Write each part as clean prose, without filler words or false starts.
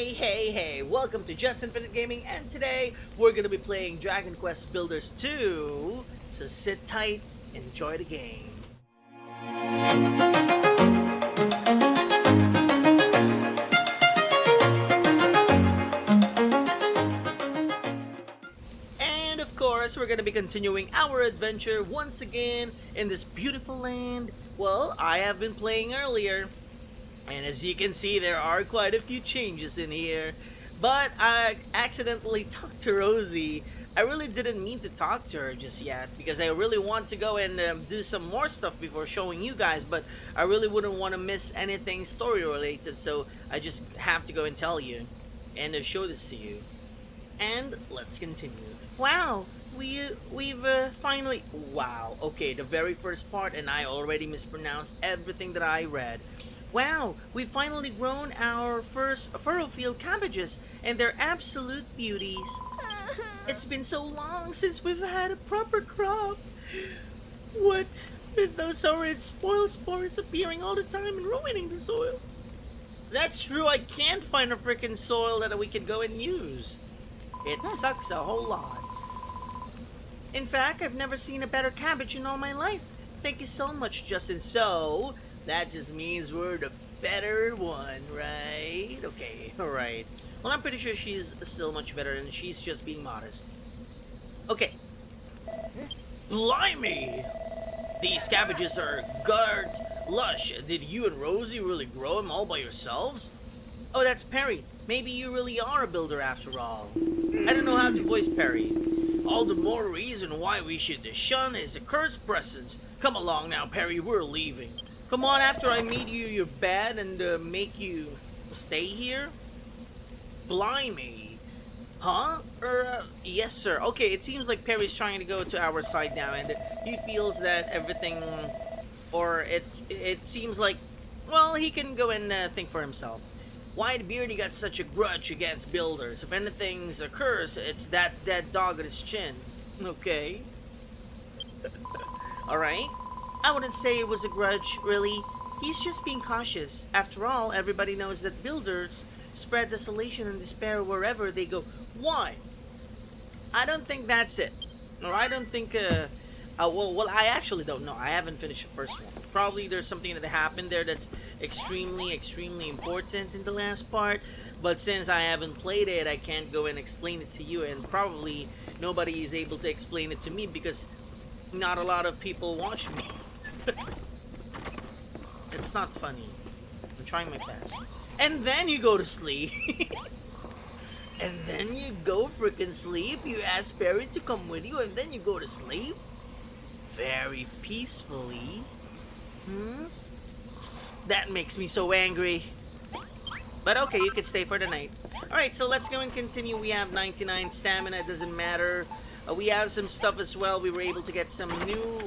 Hey, welcome to Just Infinite Gaming, and today we're gonna be playing Dragon Quest Builders 2. So sit tight, enjoy the game. And of course, we're gonna be continuing our adventure once again in this beautiful land. Well, I have been playing earlier, and as you can see, there are quite a few changes in here. But I accidentally talked to Rosie. I really didn't mean to talk to her just yet because I really want to go and do some more stuff before showing you guys. But I really wouldn't want to miss anything story related, so I just have to go and tell you and show this to you. And let's continue. Wow, we've finally. Wow. Okay, the very first part, and I already mispronounced everything that I read. Wow, we've finally grown our first furrowfield cabbages, and they're absolute beauties. It's been so long since we've had a proper crop. What with those horrid spoil spores appearing all the time and ruining the soil? That's true, I can't find a freaking soil that we can go and use. It sucks a whole lot. In fact, I've never seen a better cabbage in all my life. Thank you so much, Justin. So, that just means we're the better one, right? Okay, alright. Well, I'm pretty sure she's still much better and she's just being modest. Okay. Blimey! These cabbages are guard lush. Did you and Rosie really grow them all by yourselves? Oh, that's Perry. Maybe you really are a builder after all. I don't know how to voice Perry. All the more reason why we should shun his accursed presence. Come along now, Perry, we're leaving. Come on, after I meet you, you're bad and make you stay here? Blimey. Huh? Yes, sir. Okay, it seems like Perry's trying to go to our side now, and he feels that everything, or it seems like, well, he can go and think for himself. Whitebeard got such a grudge against builders. If anything's a curse, it's that dead dog on his chin. Okay. Alright. I wouldn't say it was a grudge, really. He's just being cautious. After all, everybody knows that builders spread desolation and despair wherever they go. Why? I don't think that's it. Or I don't think, well, I actually don't know. I haven't finished the first one. Probably there's something that happened there that's extremely important in the last part. But since I haven't played it, I can't go and explain it to you. And probably nobody is able to explain it to me because not a lot of people watch me. It's not funny. I'm trying my best. And then you go to sleep. And then you go freaking sleep. You ask Perry to come with you, and then you go to sleep. Very peacefully. That makes me so angry. But okay, you can stay for the night. Alright, so let's go and continue. We have 99 stamina, it doesn't matter. We have some stuff as well. We were able to get some new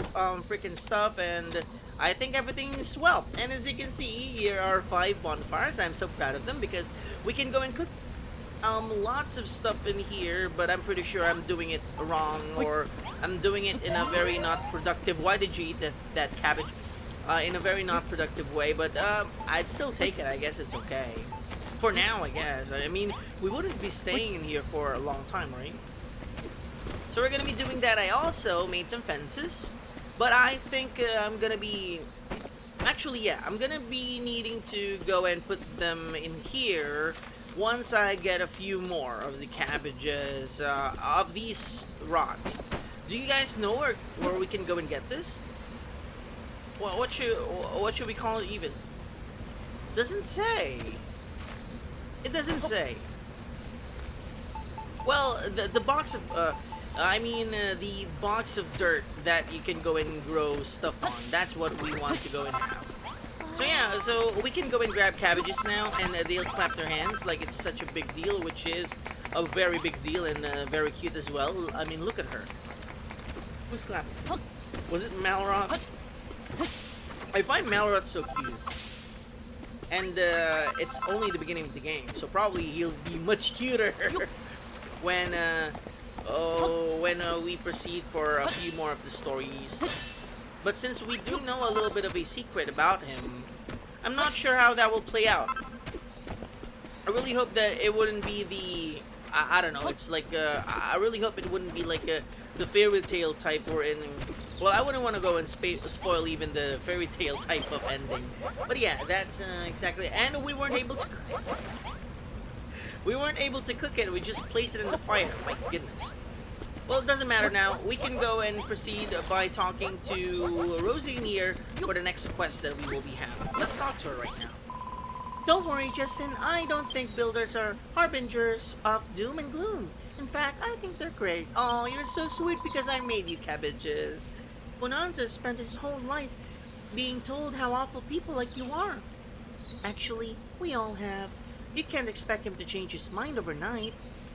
freaking stuff, and I think everything is well. And as you can see, here are 5 bonfires. I'm so proud of them because we can go and cook lots of stuff in here, but I'm pretty sure I'm doing it wrong, or I'm doing it in a very not productive. Why did you eat that cabbage? In a very not productive way, but I'd still take it. I guess it's okay. For now, I guess. I mean, we wouldn't be staying in here for a long time, right? So we're gonna be doing that. I also made some fences, but I think I'm gonna be... Actually, yeah, I'm gonna be needing to go and put them in here once I get a few more of the cabbages of these rocks. Do you guys know where we can go and get this? Well, what should we call it even? Doesn't say. It doesn't say. Well, the box of the box of dirt that you can go and grow stuff on. That's what we want to go and have. So yeah, so we can go and grab cabbages now, and they'll clap their hands like it's such a big deal, which is a very big deal and very cute as well. I mean, look at her. Who's clapping? Was it Malroth? I find Malroth so cute. And it's only the beginning of the game, so probably he'll be much cuter when we proceed for a few more of the stories. But since we do know a little bit of a secret about him, I'm not sure how that will play out. I really hope that it wouldn't be the. I don't know. It's like I really hope it wouldn't be like the fairy tale type or in. Well, I wouldn't want to go and spoil even the fairy tale type of ending. But yeah, that's exactly. And we weren't able to. We weren't able to cook it. We just placed it in the fire. My goodness. Well, it doesn't matter now. We can go and proceed by talking to Rosie here for the next quest that we will be having. Let's talk to her right now. Don't worry, Justin. I don't think builders are harbingers of doom and gloom. In fact, I think they're great. Oh, you're so sweet because I made you cabbages. Bonanza spent his whole life being told how awful people like you are. Actually, we all have. You can't expect him to change his mind overnight.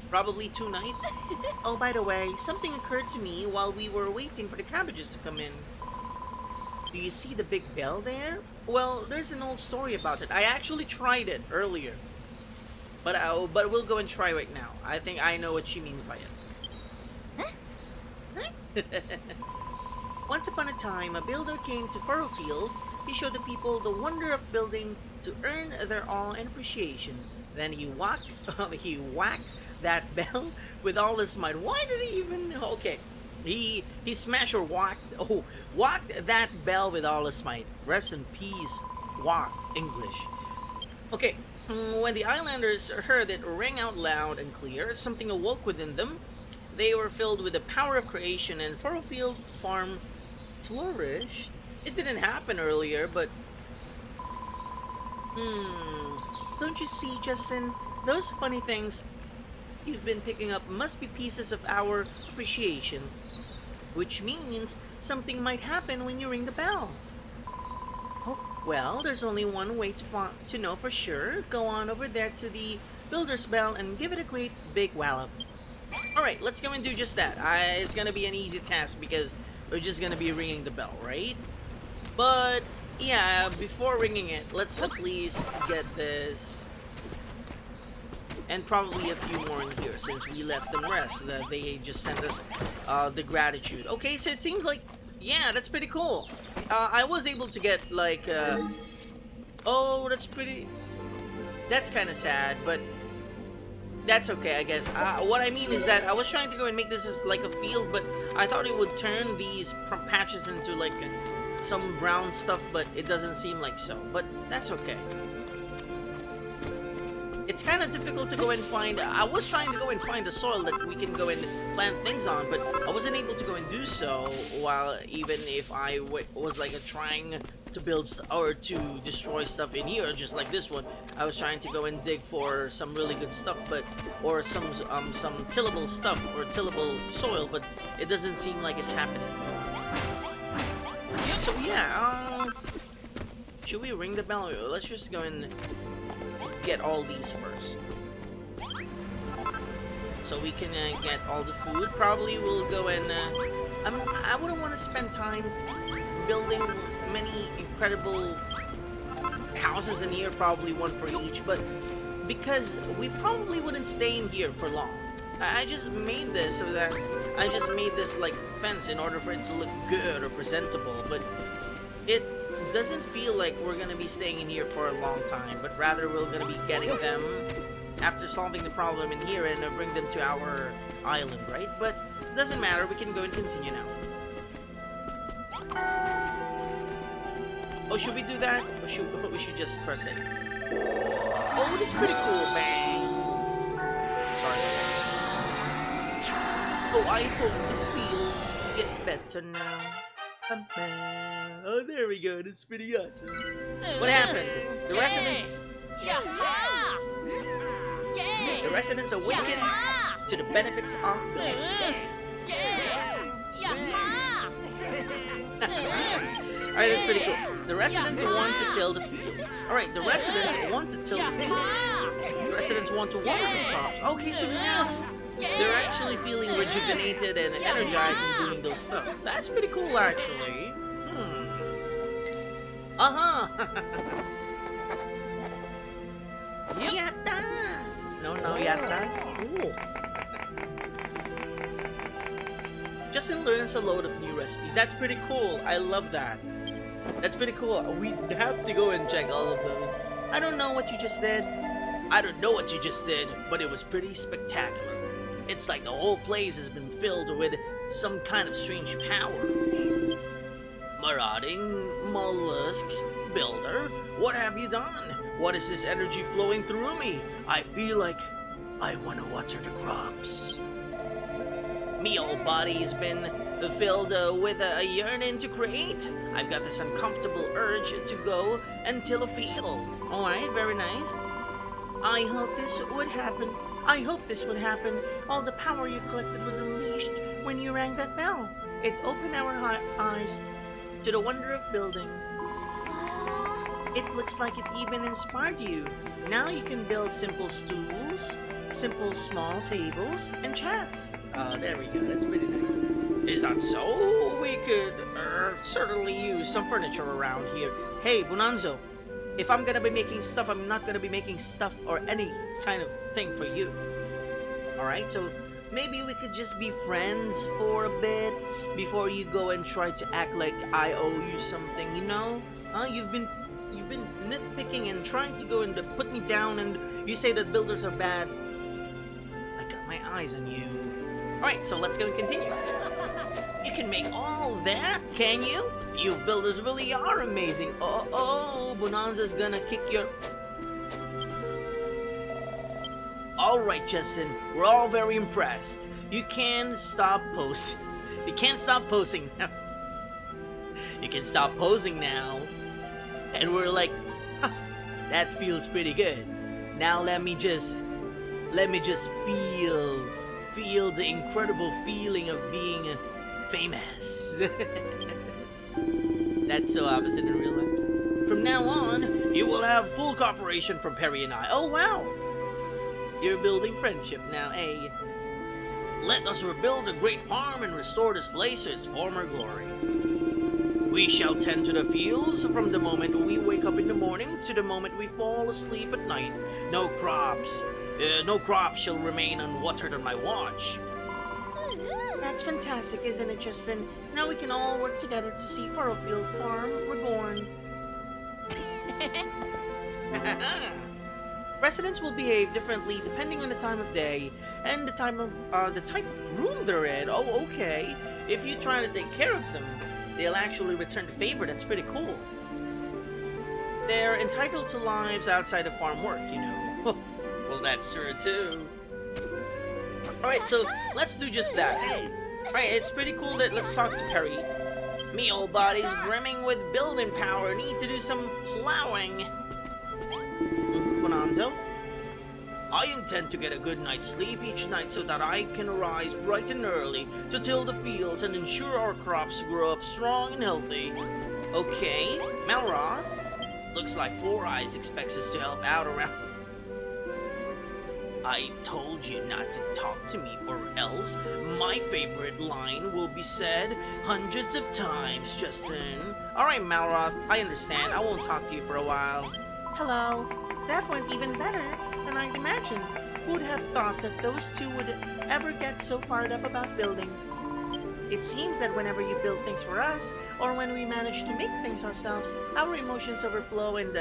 Probably 2 nights. Oh, by the way, something occurred to me while we were waiting for the cabbages to come in. Do you see the big bell there? Well, there's an old story about it. I actually tried it earlier. But we'll go and try right now. I think I know what she means by it. Huh? Once upon a time, a builder came to Furrowfield. He showed the people the wonder of building to earn their awe and appreciation. Then he whacked that bell with all his might. Why did he even? Okay, he smashed or whacked that bell with all his might. Rest in peace, whacked English. Okay, when the islanders heard it ring out loud and clear, something awoke within them. They were filled with the power of creation, and Furrowfield Farm flourished. It didn't happen earlier, but don't you see, Justin? Those funny things you've been picking up must be pieces of our appreciation, which means something might happen when you ring the bell. Well, there's only one way to know for sure. Go on over there to the builder's bell and give it a great big wallop. Alright, let's go and do just that. It's gonna be an easy task because we're just gonna be ringing the bell, right? But, yeah, before ringing it, let's at least get this. And probably a few more in here since we let them rest. They just sent us the gratitude. Okay, so it seems like, yeah, that's pretty cool. I was able to get like, oh, that's kind of sad, but that's okay, I guess. What I mean is that I was trying to go and make this as like a field, but I thought it would turn these patches into like some brown stuff, but it doesn't seem like so. But that's okay. It's kind of difficult to go and find. I was trying to go and find the soil that we can go and plant things on, but I wasn't able to go and do so. While even if I was like trying to build or to destroy stuff in here, just like this one, I was trying to go and dig for some really good stuff, or some tillable stuff or tillable soil, but it doesn't seem like it's happening. So yeah, should we ring the bell? Let's just go and get all these first, so we can get all the food. Probably we'll go and I wouldn't want to spend time building many incredible houses in here, probably one for each, but because we probably wouldn't stay in here for long. I just made this so that I just made this like fence in order for it to look good or presentable, but it doesn't feel like we're gonna be staying in here for a long time, but rather we're gonna be getting them after solving the problem in here and bring them to our island, right? But it doesn't matter, we can go and continue now. Oh, should we do that? Or we should just press it? Oh, that's pretty cool, bang! Sorry. Oh, I hope the fields get better now. Oh, there we go. That's pretty awesome. What happened? The residents... The residents awakened to the benefits of building. Alright, that's pretty cool. The residents want to till the fields. Alright, the residents want to till the fields. The residents want to water the crops. Okay, so now they're actually feeling rejuvenated and energized and doing those stuff. That's pretty cool, actually. Yatta! No, yatta. Cool. Justin learns a load of new recipes. That's pretty cool. I love that. That's pretty cool. We have to go and check all of those. I don't know what you just did. I don't know what you just did, but it was pretty spectacular. It's like the whole place has been filled with some kind of strange power. Marauding mollusks, builder, what have you done? What is this energy flowing through me? I feel like I want to water the crops. Me old body's been filled with a yearning to create. I've got this uncomfortable urge to go and till a field. Alright, very nice. I hope this would happen. I hope this would happen. All the power you collected was unleashed when you rang that bell. It opened our eyes to the wonder of building. It looks like it even inspired you. Now you can build simple stools, simple small tables, and chests. There we go. That's pretty nice. Is that so? We could certainly use some furniture around here. Hey, Bonanzo, if I'm gonna be making stuff, I'm not gonna be making stuff or any kind of thing for you. Alright, so maybe we could just be friends for a bit before you go and try to act like I owe you something, you know? You've been nitpicking and trying to go and put me down, and you say that builders are bad. I got my eyes on you. Alright, so let's go and continue. You can make all that, can you? You builders really are amazing. Oh, Bonanza's gonna kick your... Alright, Justin, we're all very impressed. You can't stop posing. You can't stop posing now. You can stop posing now. And we're like, huh, that feels pretty good. Now let me just feel the incredible feeling of being famous. That's so opposite in real life. From now on, you will have full cooperation from Perry and I. Oh wow! You're building friendship now, hey. Let us rebuild a great farm and restore this place to its former glory. We shall tend to the fields from the moment we wake up in the morning to the moment we fall asleep at night. No crops shall remain unwatered on my watch. That's fantastic, isn't it, Justin? Now we can all work together to see Furrowfield Farm reborn. Residents will behave differently depending on the time of day and the type of room they're in. Oh, okay. If you try to take care of them, they'll actually return the favor. That's pretty cool. They're entitled to lives outside of farm work, you know. Well, that's true too. Alright, so let's do just that. Alright, it's pretty cool that let's talk to Perry. Me old body's brimming with building power. Need to do some plowing. Bonanzo? I intend to get a good night's sleep each night so that I can arise bright and early to till the fields and ensure our crops grow up strong and healthy. Okay, Malroth. Looks like Four Eyes expects us to help out around... I told you not to talk to me, or else my favorite line will be said hundreds of times, Justin. Alright, Malroth, I understand. I won't talk to you for a while. Hello. That went even better than I'd imagined. Who'd have thought that those two would ever get so fired up about building? It seems that whenever you build things for us, or when we manage to make things ourselves, our emotions overflow and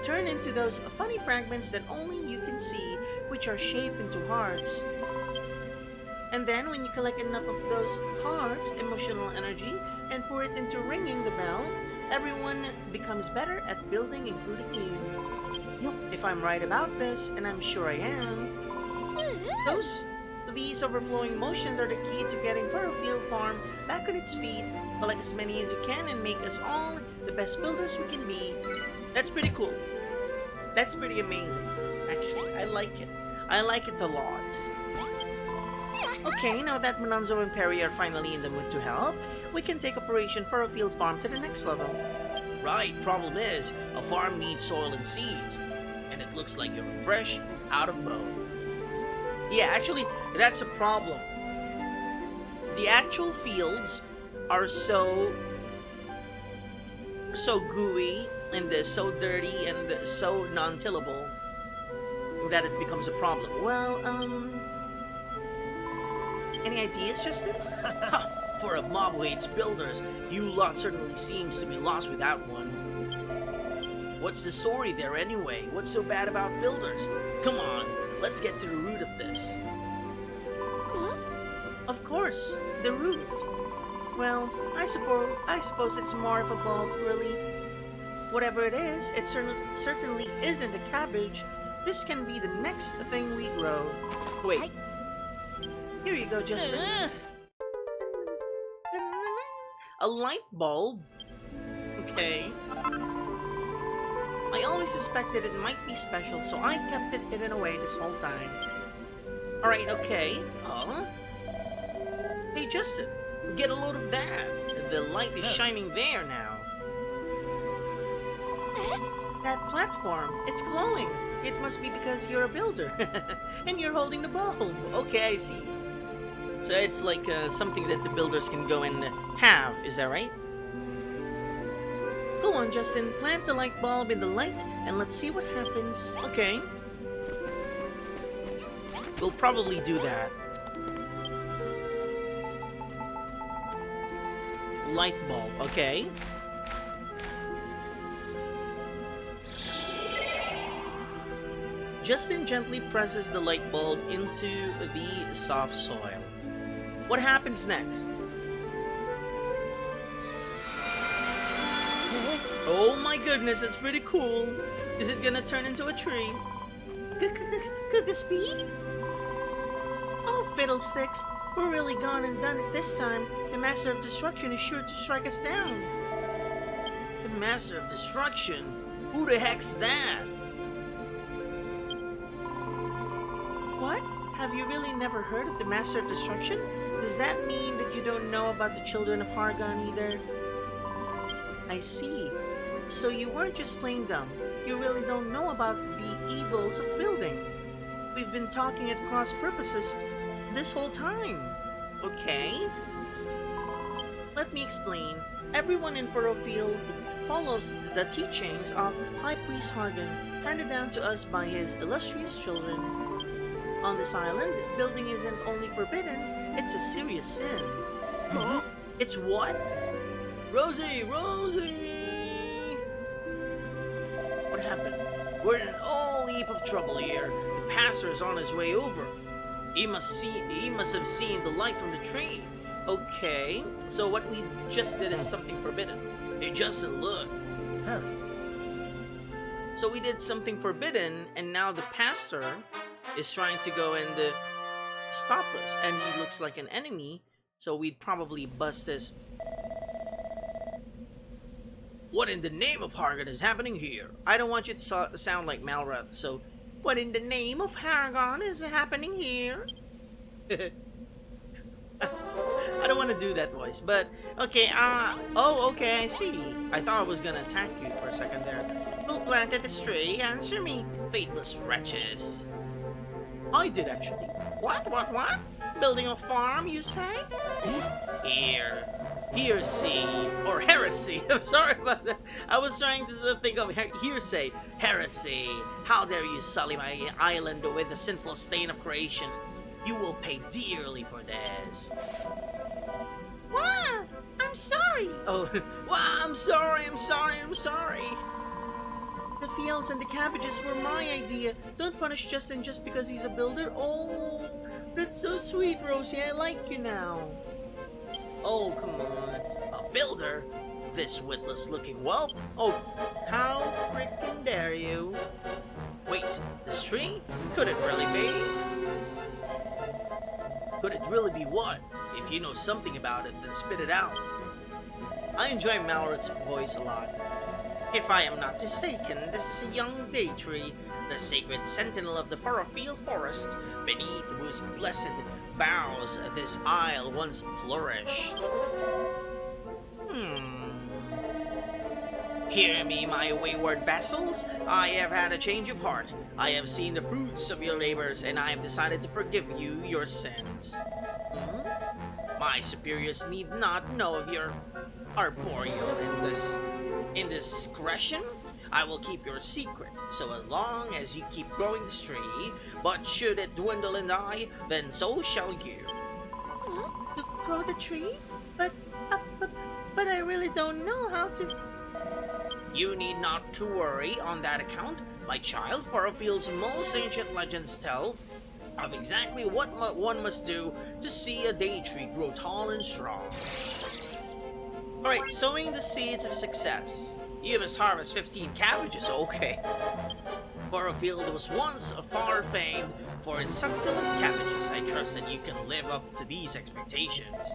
turn into those funny fragments that only you can see, which are shaped into hearts. And then when you collect enough of those hearts, emotional energy, and pour it into ringing the bell, everyone becomes better at building, including you. If I'm right about this, and I'm sure I am, these overflowing emotions are the key to getting Furrowfield Farm back on its feet. Collect as many as you can and make us all the best builders we can be. That's pretty cool. That's pretty amazing, actually. I like it. I like it a lot. Okay, now that Manonzo and Perry are finally in the mood to help, we can take Operation Furrowfield Farm to the next level. Right, problem is, a farm needs soil and seeds. And it looks like you're fresh out of bone. Yeah, actually, that's a problem. The actual fields are so gooey and so dirty and so non-tillable that it becomes a problem. Well, any ideas, Justin? For a mob who hates builders, you lot certainly seems to be lost without one. What's the story there anyway? What's so bad about builders? Come on, let's get to the root of this. Huh? Of course, the root. Well, I suppose it's more of a bulb, really. Whatever it is, it certainly isn't a cabbage. This can be the next thing we grow. Wait, here you go, Justin. A light bulb? Okay. I always suspected it might be special, so I kept it hidden away this whole time. Alright, okay. Hey, Justin, get a load of that. The light is shining there now. That platform, it's glowing. It must be because you're a builder. And you're holding the bulb. Okay, I see. So it's like something that the builders can go and have, is that right? Go on, Justin, plant the light bulb in the light and let's see what happens. Okay. We'll probably do that. Light bulb, okay. Justin gently presses the light bulb into the soft soil. What happens next? Oh my goodness, that's pretty cool. Is it gonna turn into a tree? Could this be? Oh, fiddlesticks. We're really gone and done it this time. The Master of Destruction is sure to strike us down. The Master of Destruction? Who the heck's that? What? Have you really never heard of the Master of Destruction? Does that mean that you don't know about the children of Hargon either? I see. So you weren't just plain dumb. You really don't know about the evils of building. We've been talking at cross purposes this whole time. Okay? Let me explain. Everyone in Furrowfield follows the teachings of High Priest Hargon, handed down to us by his illustrious children. On this island, building isn't only forbidden, it's a serious sin. Huh? It's what? Rosie! Rosie! What happened? We're in an all heap of trouble here. The pastor's on his way over. He must have seen the light from the tree. Okay, so what we just did is something forbidden. Hey Justin, look. Huh. So we did something forbidden, and now the pastor is trying to go and stop us, and he looks like an enemy, so we'd probably bust his... What in the name of Hargon is happening here? I don't want you to sound like Malrath, so... What in the name of Hargon is happening here? I don't want to do that voice, but... Okay, oh, okay, I see. I thought I was gonna attack you for a second there. Who planted this tree? Answer me, faithless wretches. I did, actually. What? Building a farm, you say? Heresy, or heresy. I'm sorry about that. I was trying to think of hearsay. Heresy. How dare you sully my island with the sinful stain of creation? You will pay dearly for this. Wow, I'm sorry. Oh, wow, I'm sorry. The fields and the cabbages were my idea. Don't punish Justin just because he's a builder. Oh, that's so sweet, Rosie. I like you now. Oh, come on. A builder? This witless-looking whelp? Oh, how freaking dare you? Wait, this tree? Could it really be? Could it really be what? If you know something about it, then spit it out. I enjoy Malrath's voice a lot. If I am not mistaken, this is a young day tree, the sacred sentinel of the Furrowfield forest, beneath whose blessed boughs this isle once flourished. Hear me, my wayward vassals. I have had a change of heart. I have seen the fruits of your labors, and I have decided to forgive you your sins. My superiors need not know of your arboreal indiscretion. I will keep your secret, so as long as you keep growing this tree, but should it dwindle and die, then so shall you. To grow the tree? But I really don't know how to... You need not to worry on that account. My child, Farrowfield's most ancient legends tell of exactly what one must do to see a day tree grow tall and strong. Alright, sowing the seeds of success. You must harvest 15 cabbages, okay. Farrowfield was once far famed for its succulent cabbages. I trust that you can live up to these expectations.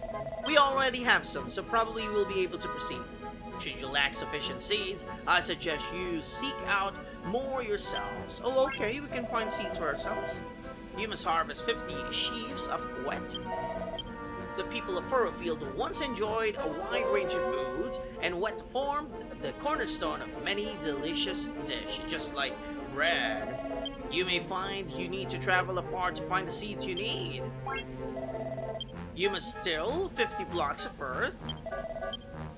We already have some, so probably you will be able to proceed. Should you lack sufficient seeds, I suggest you seek out more yourselves. Oh, okay, we can find seeds for ourselves. You must harvest 50 sheaves of wheat. The people of Furrowfield once enjoyed a wide range of foods, and wheat formed the cornerstone of many delicious dishes, just like bread. You may find you need to travel afar to find the seeds you need. You must still 50 blocks of earth.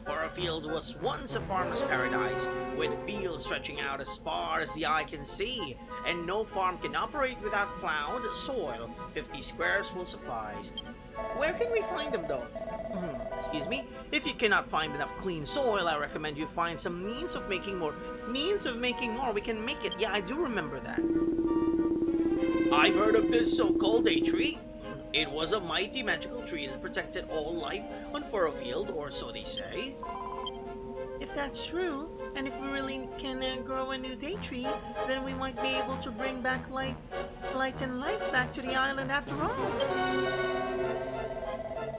Furrowfield was once a farmer's paradise, with fields stretching out as far as the eye can see, and no farm can operate without plowed soil. 50 squares will suffice. Where can we find them, though? Excuse me. If you cannot find enough clean soil, I recommend you find some means of making more. Means of making more. We can make it. Yeah, I do remember that. I've heard of this so-called day tree. It was a mighty magical tree that protected all life on Furrowfield, or so they say. If that's true, and if we really can grow a new day tree, then we might be able to bring back light and life back to the island after all.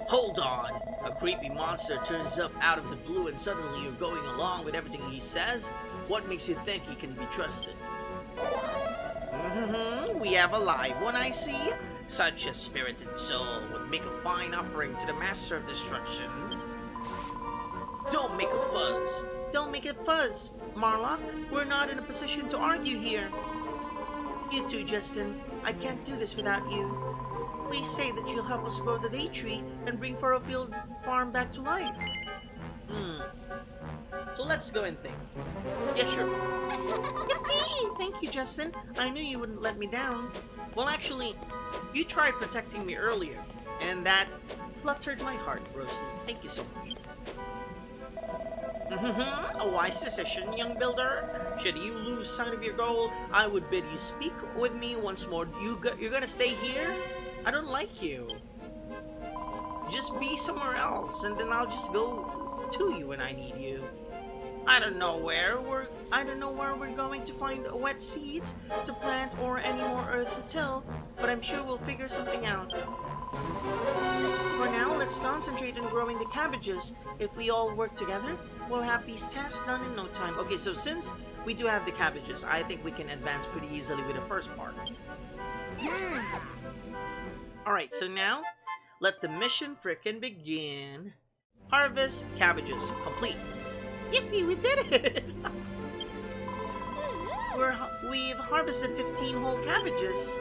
Hold on! A creepy monster turns up out of the blue and suddenly you're going along with everything he says? What makes you think he can be trusted? We have a live one, I see. Such a spirited soul would make a fine offering to the Master of Destruction. Don't make a fuzz! Don't make it fuzz, Marla. We're not in a position to argue here. You too, Justin. I can't do this without you. Please say that you'll help us grow the day tree and bring Furrowfield Farm back to life. So let's go and think. Yeah, sure. Yippee! Thank you, Justin. I knew you wouldn't let me down. Well, actually, you tried protecting me earlier, and that fluttered my heart, Rosie. Thank you so much. A wise decision, young builder. Should you lose sight of your goal, I would bid you speak with me once more. You're gonna stay here? I don't like you. Just be somewhere else, and then I'll just go to you when I need you. I don't know where we're going to find wet seeds to plant or any more earth to till, but I'm sure we'll figure something out. For now, let's concentrate on growing the cabbages. If we all work together, we'll have these tasks done in no time. Okay, so since we do have the cabbages, I think we can advance pretty easily with the first part. Alright, so now, let the mission frickin' begin. Harvest cabbages complete. Yippee, we did it! We've harvested 15 whole cabbages.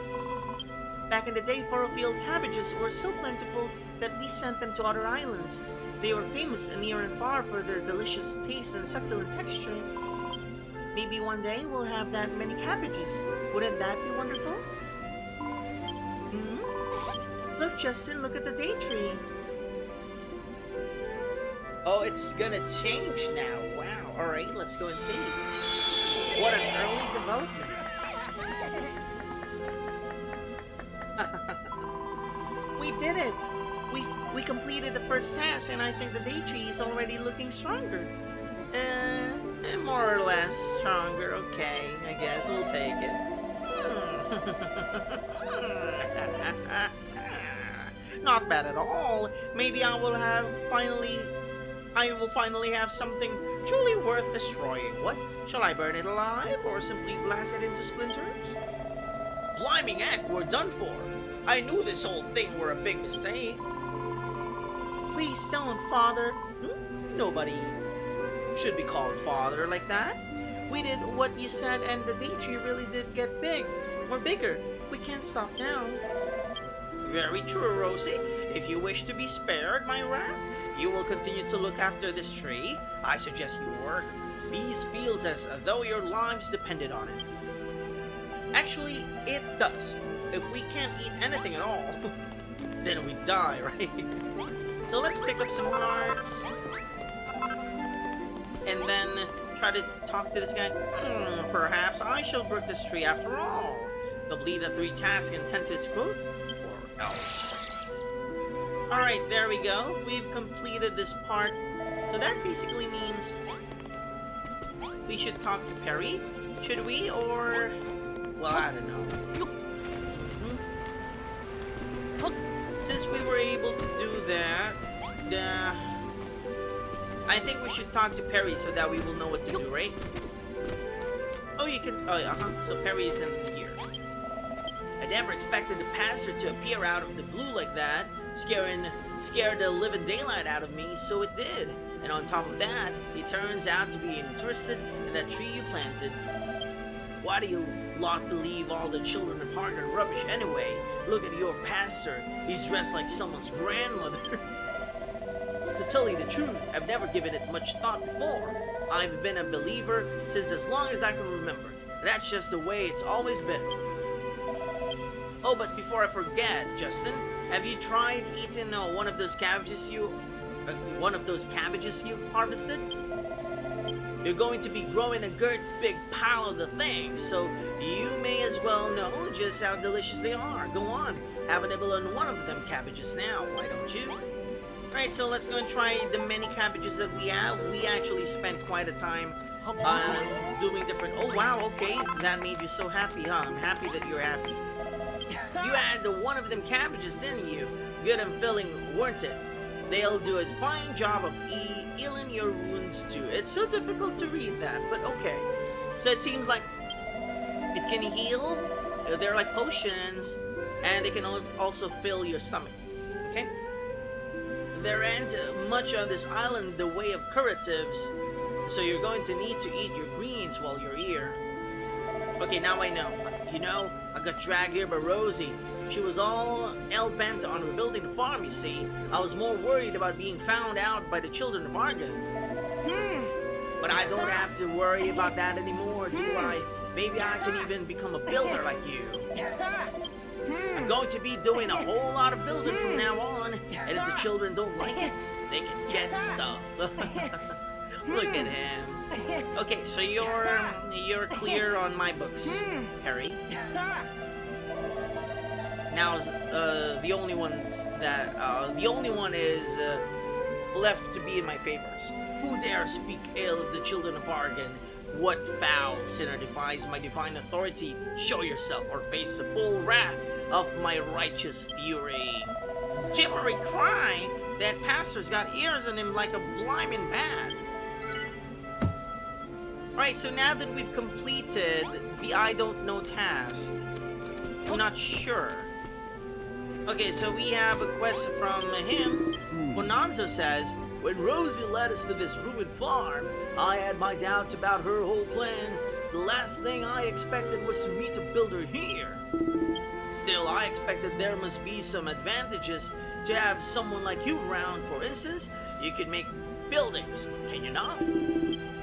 Back in the day, Furrowfield cabbages were so plentiful that we sent them to other islands. They were famous near and far for their delicious taste and succulent texture. Maybe one day we'll have that many cabbages. Wouldn't that be wonderful? Look, Justin, look at the day tree. Oh, it's gonna change now. Wow. Alright, let's go and see. What an early development. We did it! We completed the first task, and I think the day tree is already looking stronger. More or less stronger. Okay, I guess we'll take it. Not bad at all. Maybe I will finally have something truly worth destroying. What? Shall I burn it alive or simply blast it into splinters? Blimey heck, we're done for. I knew this whole thing were a big mistake. Please don't, Father. Nobody should be called father like that. We did what you said, and the day tree really did get big. Or bigger. We can't stop now. Very true, Rosie. If you wish to be spared, my rat, you will continue to look after this tree. I suggest you work these fields as though your lives depended on it. Actually, it does. If we can't eat anything at all, then we die, right? So let's pick up some hearts. And then try to talk to this guy. Perhaps I shall brook this tree after all. Complete the 3 tasks and tend to its growth, or else. Alright, there we go. We've completed this part. So that basically means we should talk to Perry. Should we? Or... well, I don't know. Since we were able to do that, I think we should talk to Perry so that we will know what to do, right? Oh, you can... oh, yeah, so Perry is in here. I never expected the pastor to appear out of the blue like that, scared the living daylight out of me, so it did. And on top of that, he turns out to be interested in that tree you planted. Why do you lot believe all the children of heart are rubbish anyway? Look at your pastor. He's dressed like someone's grandmother. To tell you the truth, I've never given it much thought before. I've been a believer since as long as I can remember. That's just the way it's always been. Oh, but before I forget, Justin, have you tried eating one of those cabbages you've harvested? You're going to be growing a great big pile of the things, so you may as well know just how delicious they are. Go on, have a nibble on one of them cabbages now, why don't you? Alright, so let's go and try the many cabbages that we have. We actually spent quite a time doing different... oh wow, okay, that made you so happy, huh? I'm happy that you're happy. You had one of them cabbages, didn't you? Good and filling, weren't it? They'll do a fine job of healing your wounds too. It's so difficult to read that, but okay. So it seems like it can heal. They're like potions, and they can also fill your stomach. Okay. There ain't much on this island in the way of curatives, so you're going to need to eat your greens while you're here. Okay, now I know. You know, I got dragged here by Rosie. She was all hell-bent on rebuilding the farm, you see. I was more worried about being found out by the children of Argon. But I don't have to worry about that anymore, do I? Maybe I can even become a builder like you. I'm going to be doing a whole lot of building from now on, and if the children don't like it, they can get stuff. Look at him. Okay, so you're clear on my books, Harry. Now the only one is left to be in my favors. Who dare speak ill of the children of Argon? What foul sinner defies my divine authority? Show yourself or face the full wrath of my righteous fury. Jimmery cry! That pastor's got ears in him like a blimmin' bat. Alright, so now that we've completed the I don't know task, I'm not sure. Okay, so we have a quest from him. Bonanzo says, when Rosie led us to this ruined farm, I had my doubts about her whole plan. The last thing I expected was to meet a builder here. Still, I expected there must be some advantages to have someone like you around. For instance, you can make buildings, can you not?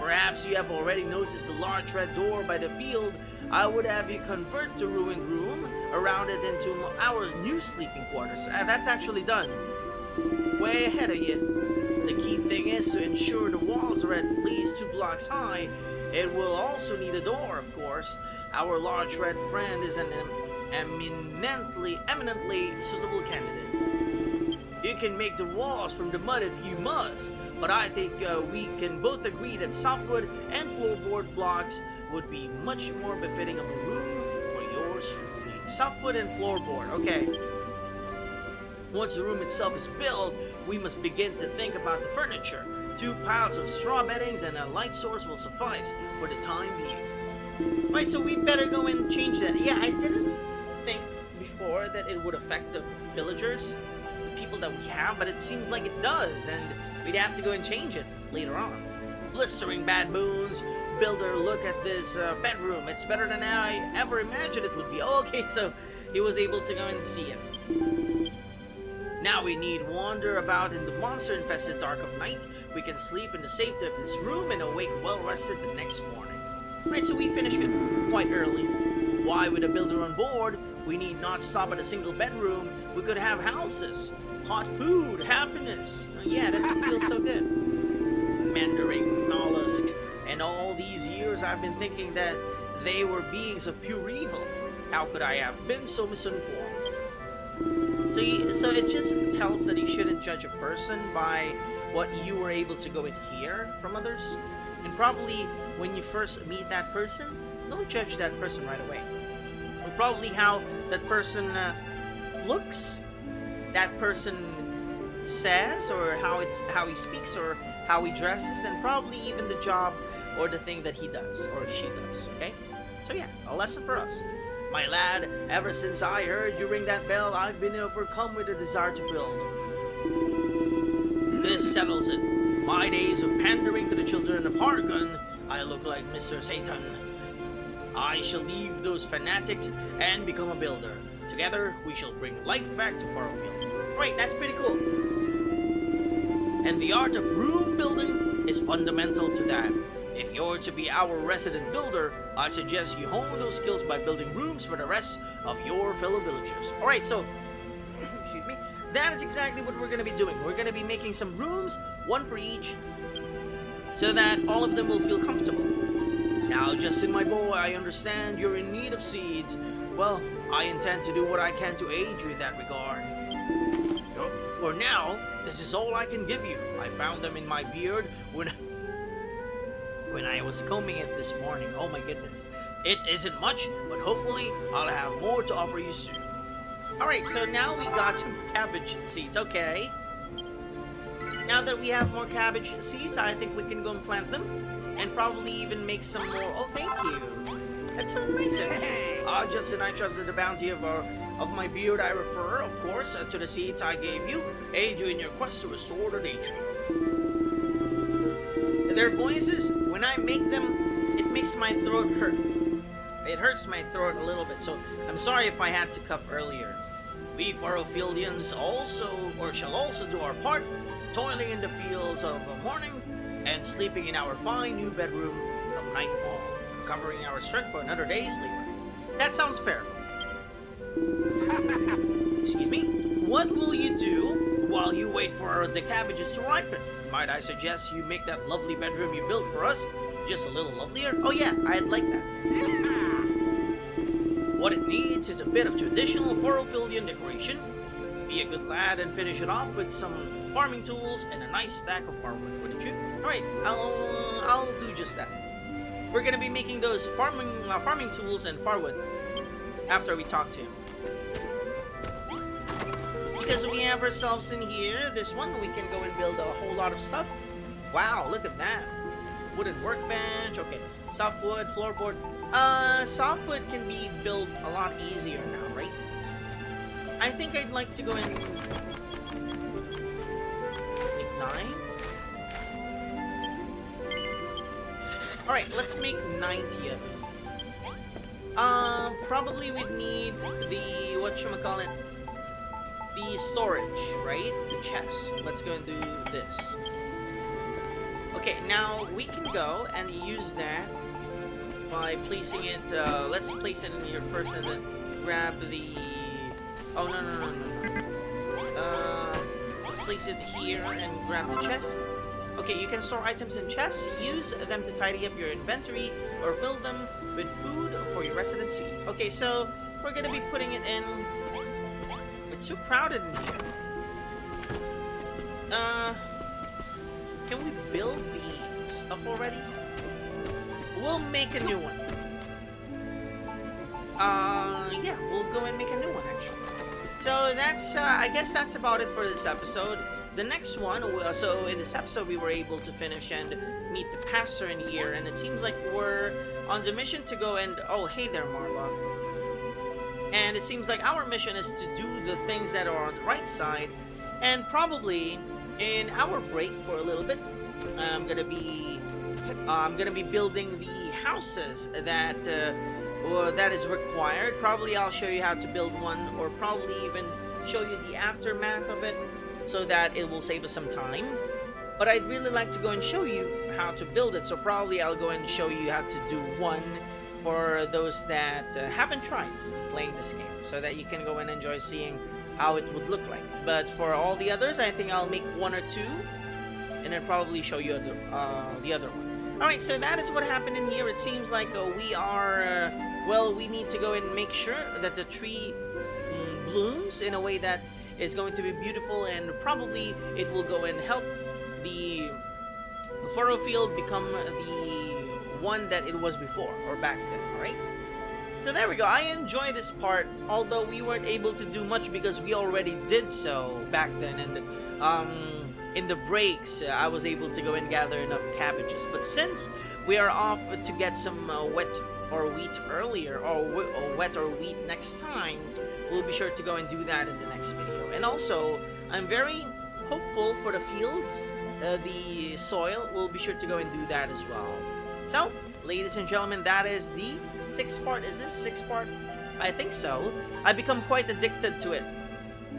Perhaps you have already noticed the large red door by the field. I would have you convert the ruined room around it into our new sleeping quarters. That's actually done. Way ahead of you. The key thing is to ensure the walls are at least 2 blocks high. It will also need a door, of course. Our large red friend is an eminently suitable candidate. You can make the walls from the mud if you must, but I think we can both agree that softwood and floorboard blocks would be much more befitting of a room for yours truly. Softwood and floorboard, okay. Once the room itself is built, we must begin to think about the furniture. 2 piles of straw beddings and a light source will suffice for the time being. Right, so we better go and change that. Yeah, I didn't think before that it would affect the villagers, the people that we have, but it seems like it does, and we'd have to go and change it later on. Blistering bad boons. Builder, look at this bedroom. It's better than I ever imagined it would be. Oh, okay, so he was able to go and see it. Now we need wander about in the monster-infested dark of night. We can sleep in the safety of this room and awake well-rested the next morning. Right, so we finished it quite early. Why, with a builder on board, we need not stop at a single bedroom. We could have houses, hot food, happiness. Yeah, that feels so good. Mandarin mollusk. And all these years I've been thinking that they were beings of pure evil. How could I have been so misinformed? So it just tells that you shouldn't judge a person by what you were able to go and hear from others. And probably when you first meet that person, don't judge that person right away. Or probably how that person looks, that person says, or how he speaks, or how he dresses, and probably even the job or the thing that he does or she does. Okay, so yeah, a lesson for us. My lad, ever since I heard you ring that bell, I've been overcome with a desire to build. This settles it. My days of pandering to the children of Hargun, I look like Mr. Satan. I shall leave those fanatics and become a builder. Together, we shall bring life back to Furrowfield. Right, that's pretty cool. And the art of room building is fundamental to that. If you're to be our resident builder, I suggest you hone those skills by building rooms for the rest of your fellow villagers. Alright, so, excuse me, that is exactly what we're going to be doing. We're going to be making some rooms, one for each, so that all of them will feel comfortable. Now, Justin, my boy, I understand you're in need of seeds. Well, I intend to do what I can to aid you in that regard. For now, this is all I can give you. I found them in my beard when I was combing it this morning. Oh my goodness. It isn't much, but hopefully I'll have more to offer you soon. Alright, so now we got some cabbage seeds. Okay. Now that we have more cabbage seeds, I think we can go and plant them. And probably even make some more. Oh, thank you. That's so nice of you. Justin, I trusted the bounty of my beard. I refer, of course, to the seeds I gave you. Aid you in your quest to restore the nature. Their voices, when I make them, it makes my throat hurt. It hurts my throat a little bit, so I'm sorry if I had to cough earlier. We Furrowfieldians shall also do our part, toiling in the fields of the morning and sleeping in our fine new bedroom from nightfall, covering our strength for another day's labor. That sounds fair. Excuse me. What will you do while you wait for the cabbages to ripen? Might I suggest you make that lovely bedroom you built for us just a little lovelier? Oh yeah, I'd like that. What it needs is a bit of traditional Furrowfieldian decoration. Be a good lad and finish it off with some farming tools and a nice stack of firewood, wouldn't you? Alright, I'll do just that. We're gonna be making those farming tools and firewood after we talk to him. Because we have ourselves in here, this one, we can go and build a whole lot of stuff. Wow, look at that. Wooden workbench, okay. Softwood, floorboard. Softwood can be built a lot easier now, right? I think I'd like to go and make 9. Alright, let's make 90 of it. Probably we'd need the, whatchamacallit, the storage, right? The chest. Let's go and do this. Okay, now we can go and use that by placing it, let's place it in here first and then grab the, oh no. Let's place it here and grab the chest. Okay, you can store items in chests, use them to tidy up your inventory, or fill them with food for your residents to eat. Okay, so we're gonna be putting it in. It's too crowded in here. Can we build the stuff already? We'll make a new one. Yeah, we'll go and make a new one actually. So that's, I guess that's about it for this episode. The next one, so in this episode we were able to finish and meet the pastor in here, and it seems like we're on the mission to go and, oh hey there Marla. And it seems like our mission is to do the things that are on the right side, and probably in our break for a little bit, I'm gonna be building the houses that that is required. Probably I'll show you how to build one, or probably even show you the aftermath of it, so that it will save us some time. But I'd really like to go and show you how to build it, so probably I'll go and show you how to do one for those that haven't tried playing this game, so that you can go and enjoy seeing how it would look like. But for all the others, I think I'll make one or two, and then probably show you the other one. Alright, so that is what happened in here. It seems like we are, well, we need to go and make sure that the tree blooms in a way that is going to be beautiful, and probably it will go and help the furrow field become the one that it was before, or back then, alright? So there we go. I enjoy this part, although we weren't able to do much because we already did so back then, and in the breaks, I was able to go and gather enough cabbages. But since we are off to get some wet or wheat earlier, or wet or wheat next time, we'll be sure to go and do that in the next video. And also, I'm very hopeful for the fields, the soil. We'll be sure to go and do that as well. So, ladies and gentlemen, that is the 6th part. Is this 6th part? I think so. I become quite addicted to it,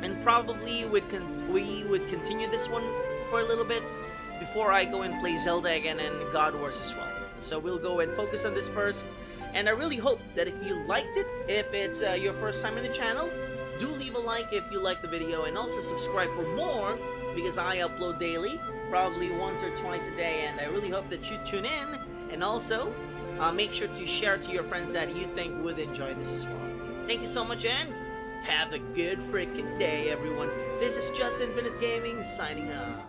and probably we would continue this one for a little bit before I go and play Zelda again and God Wars as well. So we'll go and focus on this first, and I really hope that if you liked it, if it's your first time in the channel, do leave a like if you like the video, and also subscribe for more, because I upload daily, probably once or twice a day, and I really hope that you tune in. And also, make sure to share to your friends that you think would enjoy this as well. Thank you so much, and have a good freaking day, everyone. This is Just Infinite Gaming, signing off.